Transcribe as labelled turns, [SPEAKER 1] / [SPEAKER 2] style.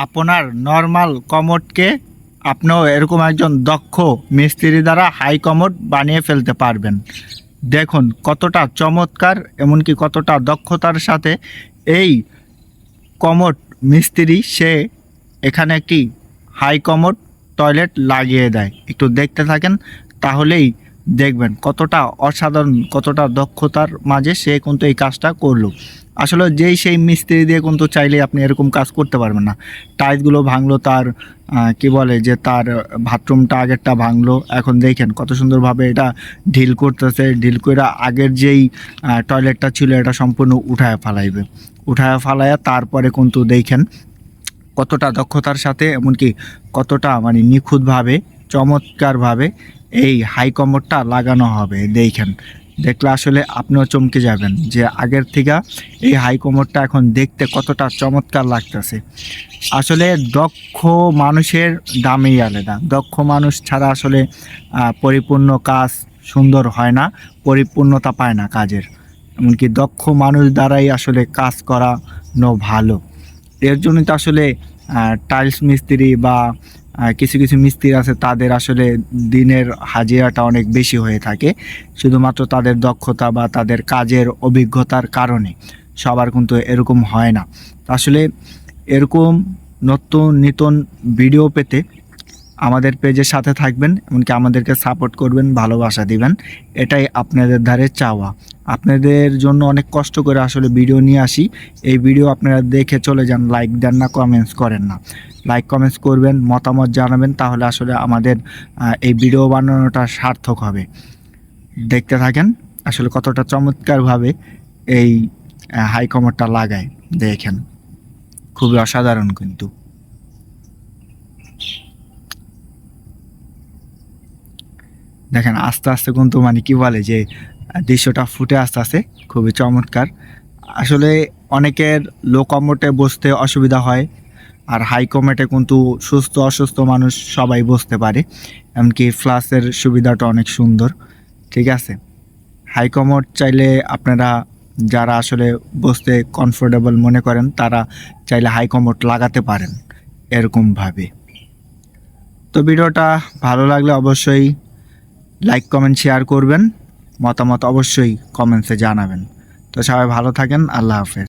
[SPEAKER 1] আপনার নর্মাল কমোডকে আপনিও এরকম একজন দক্ষ মিস্ত্রি দ্বারা হাই কমোড বানিয়ে ফেলতে পারবেন। দেখুন কতটা চমৎকার, এমনকি কতটা দক্ষতার সাথে এই কমোড মিস্ত্রি সে এখানে একটি হাই কমোড টয়লেট লাগিয়ে দেয়। একটু দেখতে থাকেন, তাহলেই দেখবেন কতটা অসাধারণ, কতটা দক্ষতার মাঝে সে কিন্তু এই কাজটা করলো। আসলে সেই মিস্ত্রি দিয়ে কিন্তু চাইলেই আপনি এরকম কাজ করতে পারবেন না। টাইলসগুলো ভাঙলো, তার কি বলে যে তার বাথরুমটা আগেরটা ভাঙলো, এখন দেখেন কত সুন্দরভাবে এটা ঢিল করতেছে। ঢিল করে আগের যেই টয়লেটটা ছিল এটা সম্পূর্ণ উঠায় ফালাইয়া তারপরে কিন্তু দেখেন কতটা দক্ষতার সাথে, এমনকি কতটা মানে নিখুঁতভাবে চমৎকারভাবে এই হাই কমোডটা লাগানো হবে। দেখলে আসলে আপনিও চমকে যাবেন যে আগের থেকে এই হাই কমোডটা এখন দেখতে কতটা চমৎকার লাগতেছে। আসলে দক্ষ মানুষের দামই আলাদা। দক্ষ মানুষ ছাড়া আসলে পরিপূর্ণ কাজ সুন্দর হয় না, পরিপূর্ণতা পায় না কাজের। এমনকি দক্ষ মানুষ দ্বারাই আসলে কাজ করানো ভালো। এর জন্যই তো আসলে টাইলস মিস্ত্রি বা কিছু কিছু মিস্ত্রি আছে, তাদের আসলে দিনের হাজিরাটা অনেক বেশি হয়ে থাকে, শুধুমাত্র তাদের দক্ষতা বা তাদের কাজের অভিজ্ঞতার কারণে। সবার কিন্তু এরকম হয় না। আসলে এরকম নতুন ভিডিও পেতে আমাদের পেজের সাথে থাকবেন, এমনকি আমাদেরকে সাপোর্ট করবেন, ভালোবাসা দিবেন, এটাই আপনাদের ধারে চাওয়া। আপনাদের জন্য অনেক কষ্ট করে আসলে ভিডিও নিয়ে আসি। এই ভিডিও আপনারা দেখে চলে যান, লাইক দেন না, কমেন্টস করেন না। লাইক কমেন্টস করবেন, মতামত জানাবেন, তাহলে আসলে আমাদের এই ভিডিও বানানোটা সার্থক হবে। দেখতে থাকেন আসলে কতটা চমৎকারভাবে এই হাই কমোডটা লাগায়। দেখেন খুবই অসাধারণ কিন্তু। দেখেন আস্তে আস্তে কিন্তু মানে কি বলে যে দৃশ্যটা ফুটে আসতে খুবই চমৎকার। আসলে অনেকের লো কমোডে বসতে অসুবিধা হয়, আর হাই কমোডে কিন্তু সুস্থ অসুস্থ মানুষ সবাই বসতে পারে। এমনকি ফ্লাসের সুবিধাটা অনেক সুন্দর। ঠিক আছে, হাই কমোড চাইলে আপনারা যারা আসলে বসতে কমফোর্টেবল মনে করেন, তারা চাইলে হাই কমোড লাগাতে পারেন এরকমভাবে। তো ভিডিওটা ভালো লাগলে অবশ্যই লাইক কমেন্ট শেয়ার করবেন, মতামত অবশ্যই কমেন্টসে জানাবেন। তো সবাই ভালো থাকেন, আল্লাহ হাফেজ।